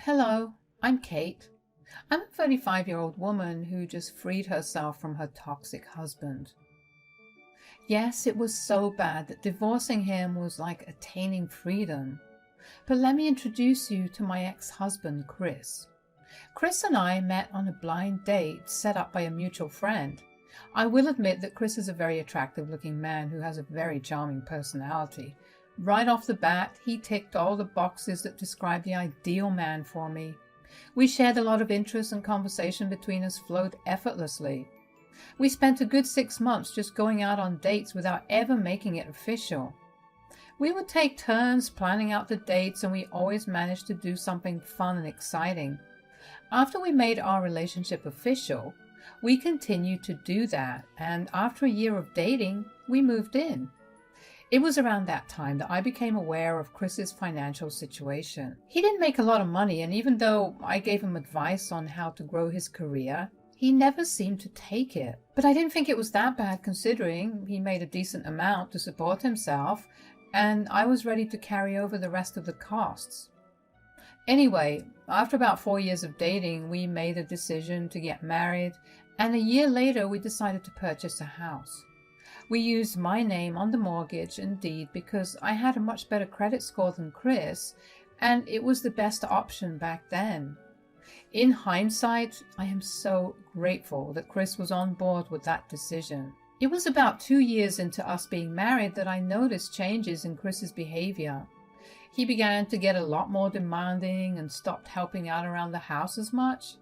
Hello, I'm Kate. I'm a 35-year-old woman who just freed herself from her toxic husband. Yes, it was so bad that divorcing him was like attaining freedom. But let me introduce you to my ex-husband, Chris. Chris and I met on a blind date set up by a mutual friend. I will admit that Chris is a very attractive-looking man who has a very charming personality. Right off the bat, he ticked all the boxes that describe the ideal man for me. We shared a lot of interest, and conversation between us flowed effortlessly. We spent a good 6 months just going out on dates without ever making it official. We would take turns planning out the dates, and we always managed to do something fun and exciting. After we made our relationship official, we continued to do that, and after a year of dating, we moved in. It was around that time that I became aware of Chris's financial situation. He didn't make a lot of money, and even though I gave him advice on how to grow his career, he never seemed to take it. But I didn't think it was that bad, considering he made a decent amount to support himself, and I was ready to carry over the rest of the costs. Anyway, after about 4 years of dating, we made a decision to get married, and a year later we decided to purchase a house. We used my name on the mortgage and deed because I had a much better credit score than Chris, and it was the best option back then. In hindsight, I am so grateful that Chris was on board with that decision. It was about 2 years into us being married that I noticed changes in Chris's behavior. He began to get a lot more demanding and stopped helping out around the house as much.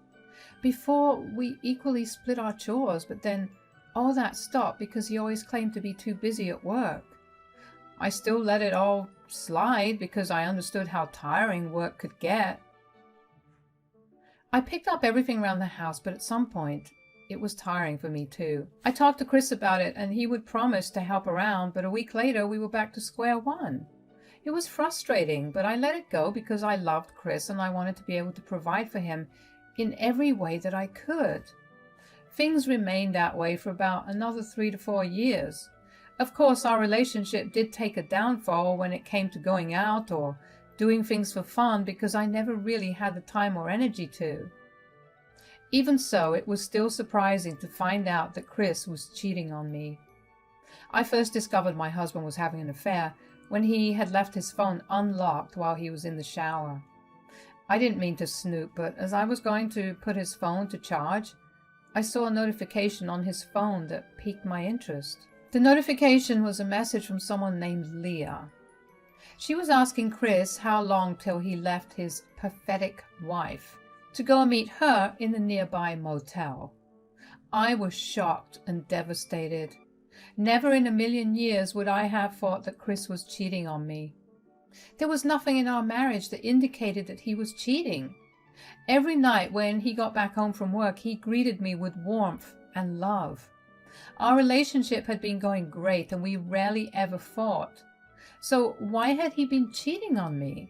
Before, we equally split our chores, but then all that stopped because he always claimed to be too busy at work. I still let it all slide because I understood how tiring work could get. I picked up everything around the house, but at some point, it was tiring for me too. I talked to Chris about it, and he would promise to help around, but a week later we were back to square one. It was frustrating, but I let it go because I loved Chris and I wanted to be able to provide for him in every way that I could. Things remained that way for about another 3 to 4 years. Of course, our relationship did take a downfall when it came to going out or doing things for fun because I never really had the time or energy to. Even so, it was still surprising to find out that Chris was cheating on me. I first discovered my husband was having an affair when he had left his phone unlocked while he was in the shower. I didn't mean to snoop, but as I was going to put his phone to charge, I saw a notification on his phone that piqued my interest. The notification was a message from someone named Leah. She was asking Chris how long till he left his pathetic wife to go and meet her in the nearby motel. I was shocked and devastated. Never in a million years would I have thought that Chris was cheating on me. There was nothing in our marriage that indicated that he was cheating. Every night when he got back home from work, he greeted me with warmth and love. Our relationship had been going great and we rarely ever fought. So why had he been cheating on me?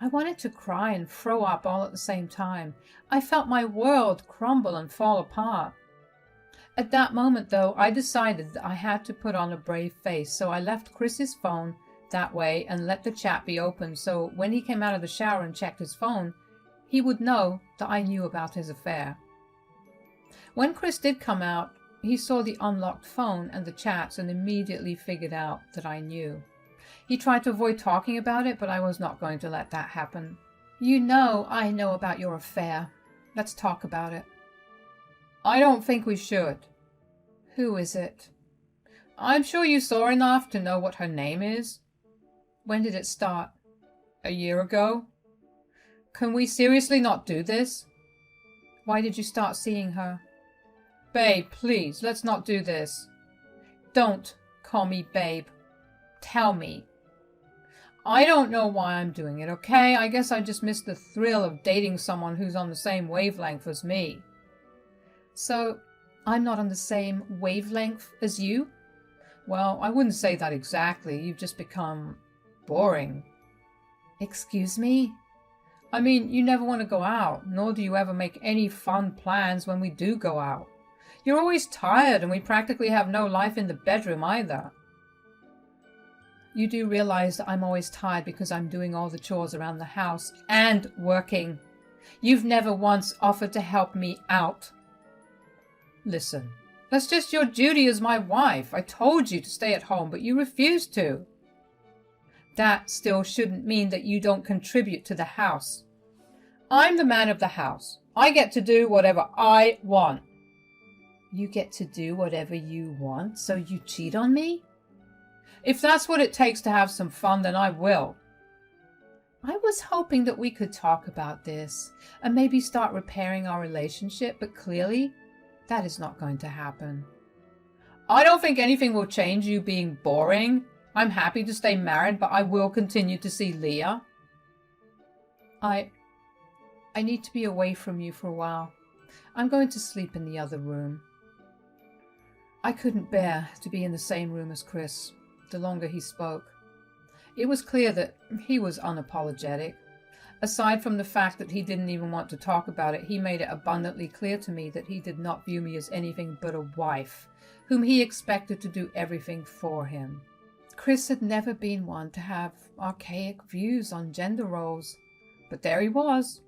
I wanted to cry and throw up all at the same time. I felt my world crumble and fall apart. At that moment, though, I decided that I had to put on a brave face, so I left Chris's phone that way and let the chat be open, so when he came out of the shower and checked his phone, he would know that I knew about his affair. When Chris did come out, he saw the unlocked phone and the chats and immediately figured out that I knew. He tried to avoid talking about it, but I was not going to let that happen. You know I know about your affair. Let's talk about it. I don't think we should. Who is it? I'm sure you saw enough to know what her name is. When did it start? A year ago? Can we seriously not do this? Why did you start seeing her? Babe, please, let's not do this. Don't call me babe. Tell me. I don't know why I'm doing it, okay? I guess I just missed the thrill of dating someone who's on the same wavelength as me. So, I'm not on the same wavelength as you? Well, I wouldn't say that exactly. You've just become boring. Excuse me? I mean, you never want to go out, nor do you ever make any fun plans when we do go out. You're always tired, and we practically have no life in the bedroom either. You do realize that I'm always tired because I'm doing all the chores around the house and working You've never once offered to help me out. Listen, that's just your duty as my wife. I told you to stay at home, but you refused to. That still shouldn't mean that you don't contribute to the house. I'm the man of the house. I get to do whatever I want. You get to do whatever you want, so you cheat on me? If that's what it takes to have some fun, then I will. I was hoping that we could talk about this and maybe start repairing our relationship, but clearly that is not going to happen. I don't think anything will change you being boring. I'm happy to stay married, but I will continue to see Leah. I need to be away from you for a while. I'm going to sleep in the other room. I couldn't bear to be in the same room as Chris the longer he spoke. It was clear that he was unapologetic. Aside from the fact that he didn't even want to talk about it, he made it abundantly clear to me that he did not view me as anything but a wife, whom he expected to do everything for him. Chris had never been one to have archaic views on gender roles, but there he was.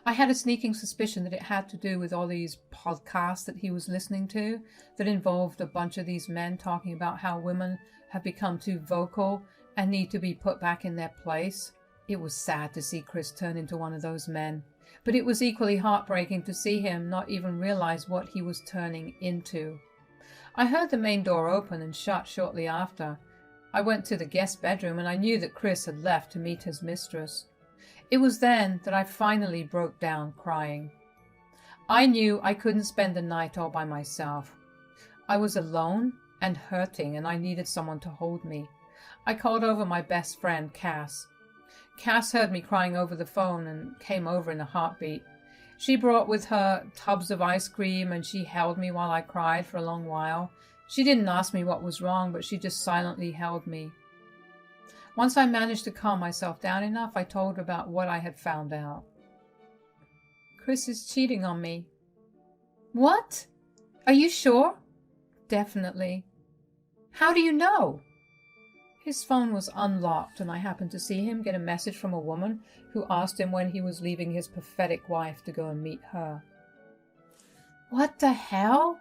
I had a sneaking suspicion that it had to do with all these podcasts that he was listening to that involved a bunch of these men talking about how women have become too vocal and need to be put back in their place. It was sad to see Chris turn into one of those men, but it was equally heartbreaking to see him not even realize what he was turning into. I heard the main door open and shut shortly after. I went to the guest bedroom and I knew that Chris had left to meet his mistress. It was then that I finally broke down crying. I knew I couldn't spend the night all by myself. I was alone and hurting, and I needed someone to hold me. I called over my best friend, Cass. Cass heard me crying over the phone and came over in a heartbeat. She brought with her tubs of ice cream, and she held me while I cried for a long while. She didn't ask me what was wrong, but she just silently held me. Once I managed to calm myself down enough, I told her about what I had found out. Chris is cheating on me. What? Are you sure? Definitely. How do you know? His phone was unlocked, and I happened to see him get a message from a woman who asked him when he was leaving his pathetic wife to go and meet her. What the hell?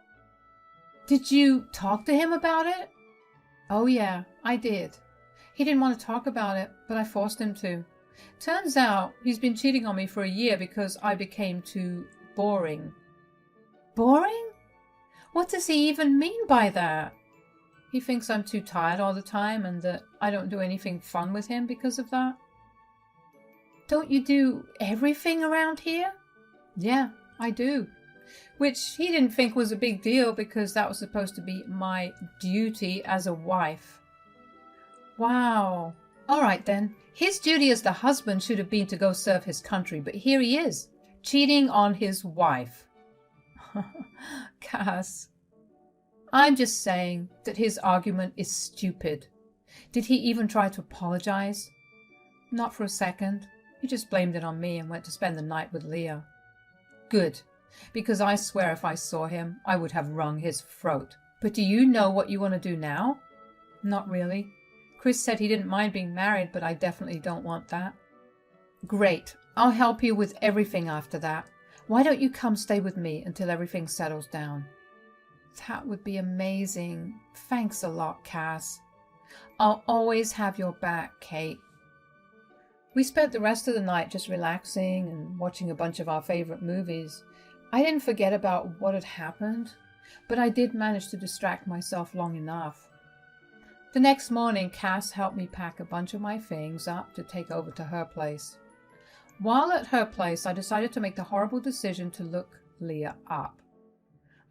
Did you talk to him about it? Oh yeah, I did. He didn't want to talk about it, but I forced him to. Turns out he's been cheating on me for a year because I became too boring. Boring? What does he even mean by that? He thinks I'm too tired all the time and that I don't do anything fun with him because of that. Don't you do everything around here? Yeah, I do. Which he didn't think was a big deal because that was supposed to be my duty as a wife. Wow. All right then. His duty as the husband should have been to go serve his country, but here he is, cheating on his wife. Cass. I'm just saying that his argument is stupid. Did he even try to apologize? Not for a second. He just blamed it on me and went to spend the night with Leah. Good, because I swear if I saw him, I would have wrung his throat. But do you know what you want to do now? Not really. Chris said he didn't mind being married, but I definitely don't want that. Great. I'll help you with everything after that. Why don't you come stay with me until everything settles down? That would be amazing. Thanks a lot, Cass. I'll always have your back, Kate. We spent the rest of the night just relaxing and watching a bunch of our favorite movies. I didn't forget about what had happened, but I did manage to distract myself long enough. The next morning, Cass helped me pack a bunch of my things up to take over to her place. While at her place, I decided to make the horrible decision to look Leah up.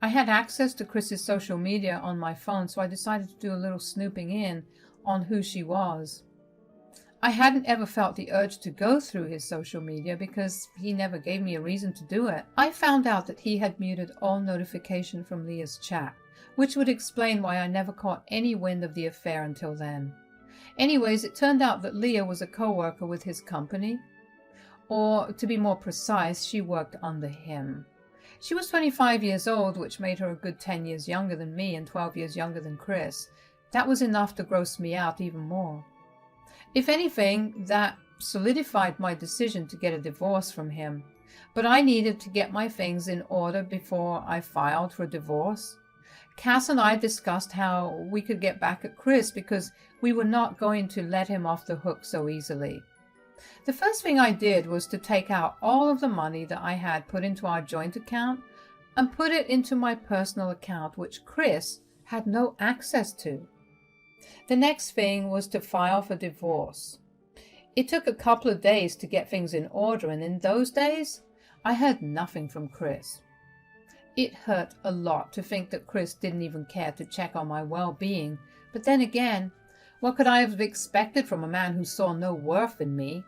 I had access to Chris's social media on my phone, so I decided to do a little snooping in on who she was. I hadn't ever felt the urge to go through his social media because he never gave me a reason to do it. I found out that he had muted all notification from Leah's chat, which would explain why I never caught any wind of the affair until then. Anyways, it turned out that Leah was a co-worker with his company, or to be more precise, she worked under him. She was 25 years old, which made her a good 10 years younger than me and 12 years younger than Chris. That was enough to gross me out even more. If anything, that solidified my decision to get a divorce from him. but I needed to get my things in order before I filed for divorce. Cass and I discussed how we could get back at Chris because we were not going to let him off the hook so easily. The first thing I did was to take out all of the money that I had put into our joint account and put it into my personal account, which Chris had no access to. The next thing was to file for divorce. It took a couple of days to get things in order, and in those days, I heard nothing from Chris. It hurt a lot to think that Chris didn't even care to check on my well-being, but then again, what could I have expected from a man who saw no worth in me?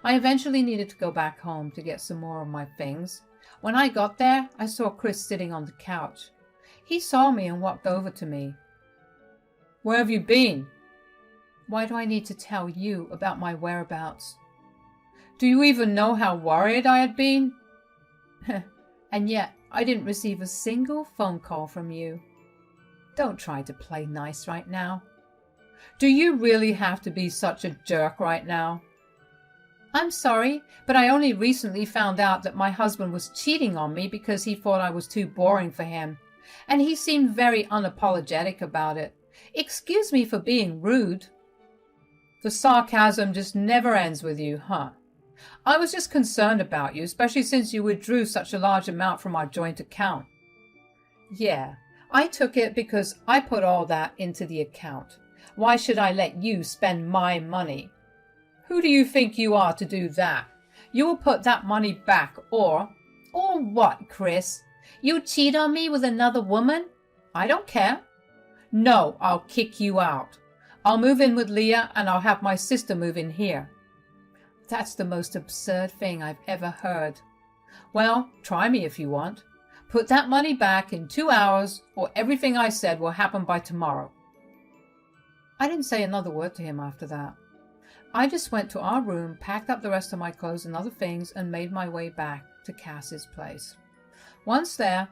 I eventually needed to go back home to get some more of my things. When I got there, I saw Chris sitting on the couch. He saw me and walked over to me. "Where have you been?" Why do I need to tell you about my whereabouts? Do you even know how worried I had been? And yet, I didn't receive a single phone call from you. Don't try to play nice right now. Do you really have to be such a jerk right now? I'm sorry, but I only recently found out that my husband was cheating on me because he thought I was too boring for him, and he seemed very unapologetic about it. Excuse me for being rude. The sarcasm just never ends with you, huh? I was just concerned about you, especially since you withdrew such a large amount from our joint account. Yeah, I took it because I put all that into the account. Why should I let you spend my money? Who do you think you are to do that? You will put that money back or what, Chris? You cheat on me with another woman? I don't care. No, I'll kick you out. I'll move in with Leah and I'll have my sister move in here. That's the most absurd thing I've ever heard. Well, try me if you want. Put that money back in 2 hours or everything I said will happen by tomorrow. I didn't say another word to him after that. I just went to our room, packed up the rest of my clothes and other things, and made my way back to Cass's place. Once there,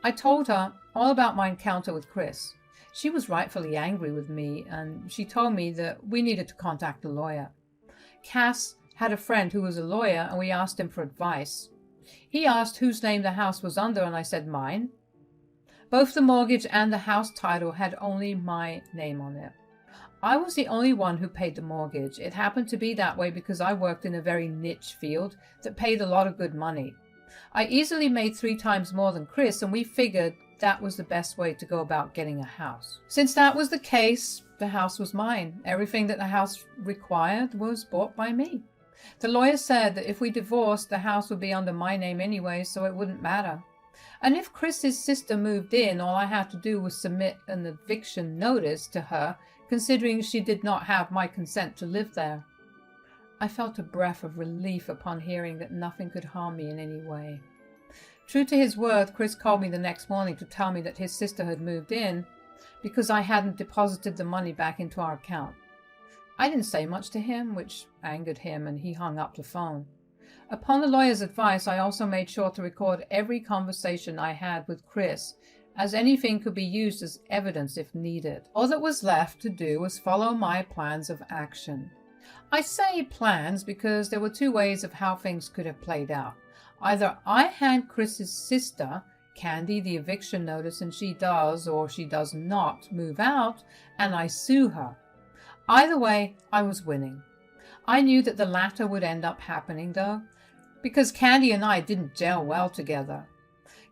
I told her all about my encounter with Chris. She was rightfully angry with me, and she told me that we needed to contact a lawyer. Cass had a friend who was a lawyer, and we asked him for advice. He asked whose name the house was under, and I said mine. Both the mortgage and the house title had only my name on it. I was the only one who paid the mortgage. It happened to be that way because I worked in a very niche field that paid a lot of good money. I easily made 3 times more than Chris, and we figured that was the best way to go about getting a house. Since that was the case, the house was mine. Everything that the house required was bought by me. The lawyer said that if we divorced, the house would be under my name anyway, so it wouldn't matter. And if Chris's sister moved in, all I had to do was submit an eviction notice to her, considering she did not have my consent to live there. I felt a breath of relief upon hearing that nothing could harm me in any way. True to his word, Chris called me the next morning to tell me that his sister had moved in because I hadn't deposited the money back into our account. I didn't say much to him, which angered him, and he hung up the phone. Upon the lawyer's advice, I also made sure to record every conversation I had with Chris, as anything could be used as evidence if needed. All that was left to do was follow my plans of action. I say plans because there were 2 ways of how things could have played out. Either I hand Chris's sister, Candy, the eviction notice and she does or she does not move out, and I sue her. Either way, I was winning. I knew that the latter would end up happening though, because Candy and I didn't gel well together.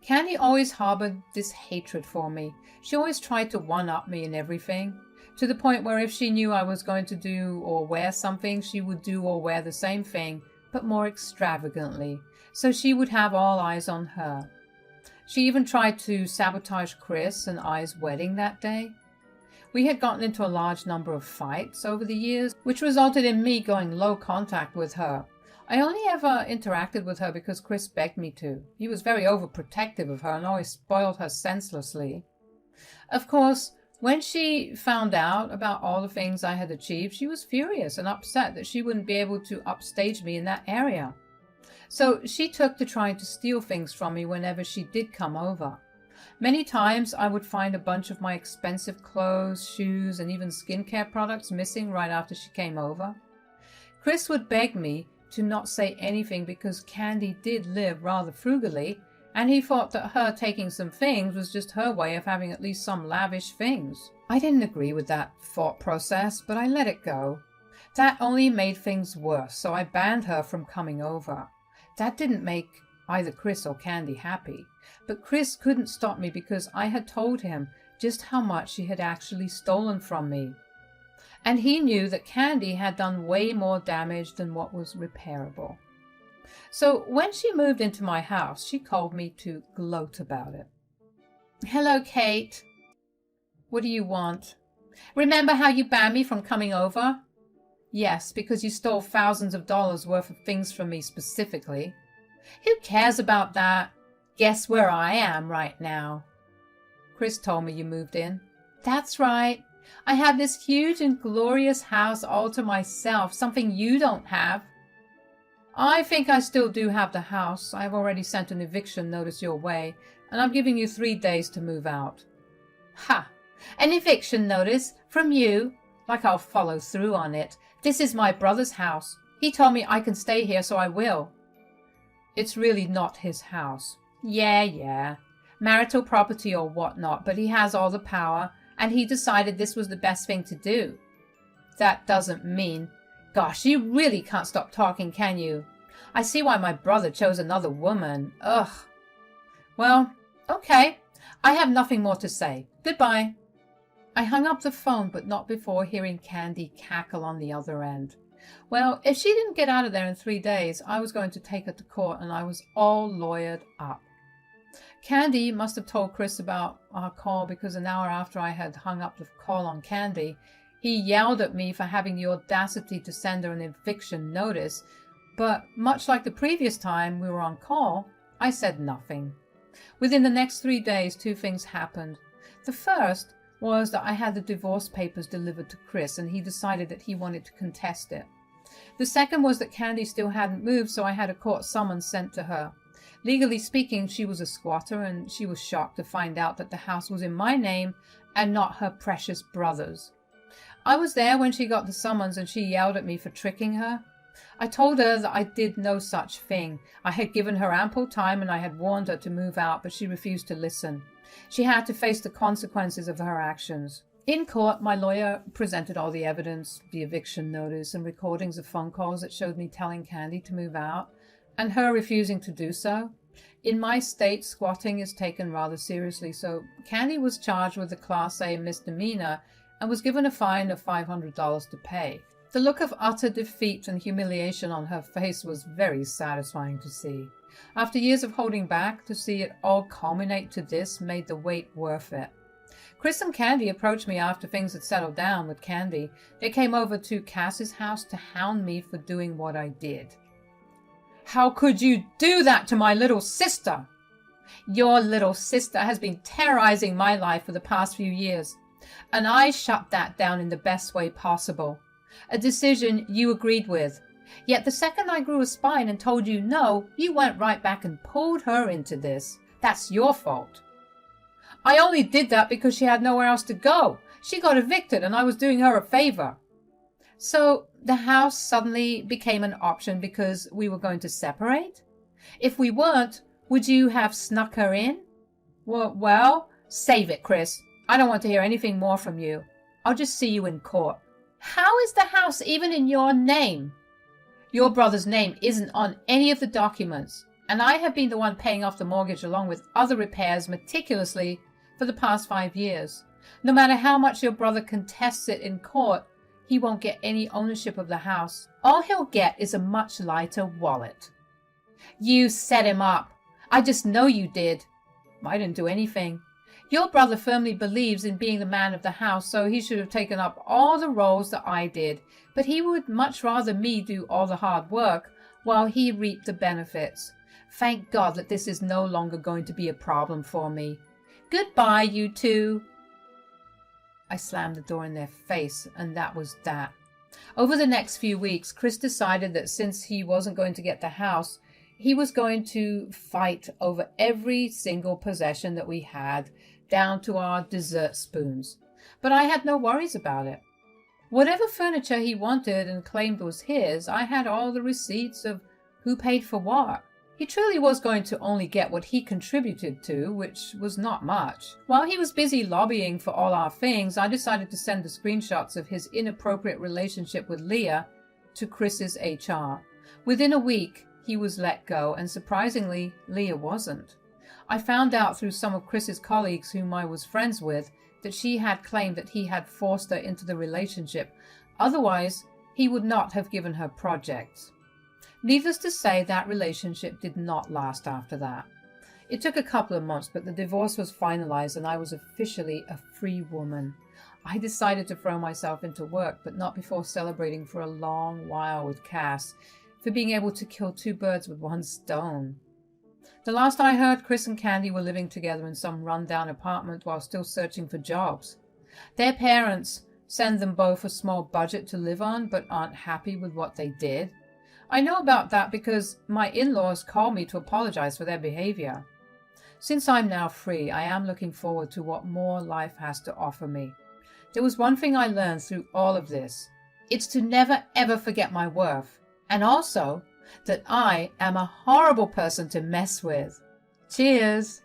Candy always harbored this hatred for me. She always tried to one-up me in everything, to the point where if she knew I was going to do or wear something, she would do or wear the same thing, but more extravagantly, so she would have all eyes on her. She even tried to sabotage Chris and I's wedding that day. We had gotten into a large number of fights over the years, which resulted in me going low contact with her. I only ever interacted with her because Chris begged me to. He was very overprotective of her and always spoiled her senselessly. Of course, when she found out about all the things I had achieved, she was furious and upset that she wouldn't be able to upstage me in that area. So she took to trying to steal things from me whenever she did come over. Many times I would find a bunch of my expensive clothes, shoes, and even skincare products missing right after she came over. Chris would beg me to not say anything because Candy did live rather frugally, and he thought that her taking some things was just her way of having at least some lavish things. I didn't agree with that thought process, but I let it go. That only made things worse, so I banned her from coming over. That didn't make either Chris or Candy happy, but Chris couldn't stop me because I had told him just how much she had actually stolen from me. And he knew that Candy had done way more damage than what was repairable. So when she moved into my house, she called me to gloat about it. "Hello, Kate. What do you want? Remember how you banned me from coming over?" "Yes, because you stole thousands of dollars worth of things from me specifically." "Who cares about that? Guess where I am right now?" "Chris told me you moved in." "That's right. I have this huge and glorious house all to myself, something you don't have." "I think I still do have the house. I've already sent an eviction notice your way, and I'm giving you 3 days to move out." "Ha! An eviction notice? From you? Like I'll follow through on it. This is my brother's house. He told me I can stay here, so I will." "It's really not his house." Yeah. Marital property or whatnot, but he has all the power, and he decided this was the best thing to do. That doesn't mean... Gosh, you really can't stop talking, can you? I see why my brother chose another woman. Ugh. Well, okay. I have nothing more to say. Goodbye. I hung up the phone, but not before hearing Candy cackle on the other end. Well, if she didn't get out of there in 3 days, I was going to take her to court, and I was all lawyered up. Candy must have told Chris about our call because an hour after I had hung up the call on Candy, he yelled at me for having the audacity to send her an eviction notice, but much like the previous time we were on call, I said nothing. Within the next 3 days, 2 things happened. The first was that I had the divorce papers delivered to Chris, and he decided that he wanted to contest it. The second was that Candy still hadn't moved, so I had a court summons sent to her. Legally speaking, she was a squatter, and she was shocked to find out that the house was in my name and not her precious brother's. I was there when she got the summons, and she yelled at me for tricking her. I told her that I did no such thing. I had given her ample time, and I had warned her to move out, but she refused to listen. She had to face the consequences of her actions. In court, my lawyer presented all the evidence, the eviction notice, and recordings of phone calls that showed me telling Candy to move out, and her refusing to do so. In my state, squatting is taken rather seriously, so Candy was charged with a Class A misdemeanor and was given a fine of $500 to pay. The look of utter defeat and humiliation on her face was very satisfying to see. After years of holding back, to see it all culminate to this made the wait worth it. Chris and Candy approached me after things had settled down with Candy. They came over to Cass's house to hound me for doing what I did. "How could you do that to my little sister?" "Your little sister has been terrorizing my life for the past few years, and I shut that down in the best way possible. A decision you agreed with. Yet the second I grew a spine and told you no, you went right back and pulled her into this. That's your fault." "I only did that because she had nowhere else to go. She got evicted and I was doing her a favor." "So the house suddenly became an option because we were going to separate? If we weren't, would you have snuck her in?" Well, save it, Chris. I don't want to hear anything more from you. I'll just see you in court." "How is the house even in your name?" "Your brother's name isn't on any of the documents, and I have been the one paying off the mortgage along with other repairs meticulously for the past 5 years. No matter how much your brother contests it in court, he won't get any ownership of the house. All he'll get is a much lighter wallet." "You set him up. I just know you did." "I didn't do anything. Your brother firmly believes in being the man of the house, so he should have taken up all the roles that I did, but he would much rather me do all the hard work while he reaped the benefits. Thank God that this is no longer going to be a problem for me. Goodbye, you two." I slammed the door in their face, and that was that. Over the next few weeks, Chris decided that since he wasn't going to get the house, he was going to fight over every single possession that we had, down to our dessert spoons. But I had no worries about it. Whatever furniture he wanted and claimed was his, I had all the receipts of who paid for what. He truly was going to only get what he contributed to, which was not much. While he was busy lobbying for all our things, I decided to send the screenshots of his inappropriate relationship with Leah to Chris's HR. Within a week, he was let go, and surprisingly, Leah wasn't. I found out through some of Chris's colleagues whom I was friends with that she had claimed that he had forced her into the relationship. Otherwise, he would not have given her projects. Needless to say, that relationship did not last after that. It took a couple of months, but the divorce was finalized and I was officially a free woman. I decided to throw myself into work, but not before celebrating for a long while with Cass for being able to kill two birds with one stone. The last I heard, Chris and Candy were living together in some rundown apartment while still searching for jobs. Their parents send them both a small budget to live on, but aren't happy with what they did. I know about that because my in-laws called me to apologize for their behavior. Since I'm now free, I am looking forward to what more life has to offer me. There was one thing I learned through all of this. It's to never ever forget my worth, and also that I am a horrible person to mess with. Cheers!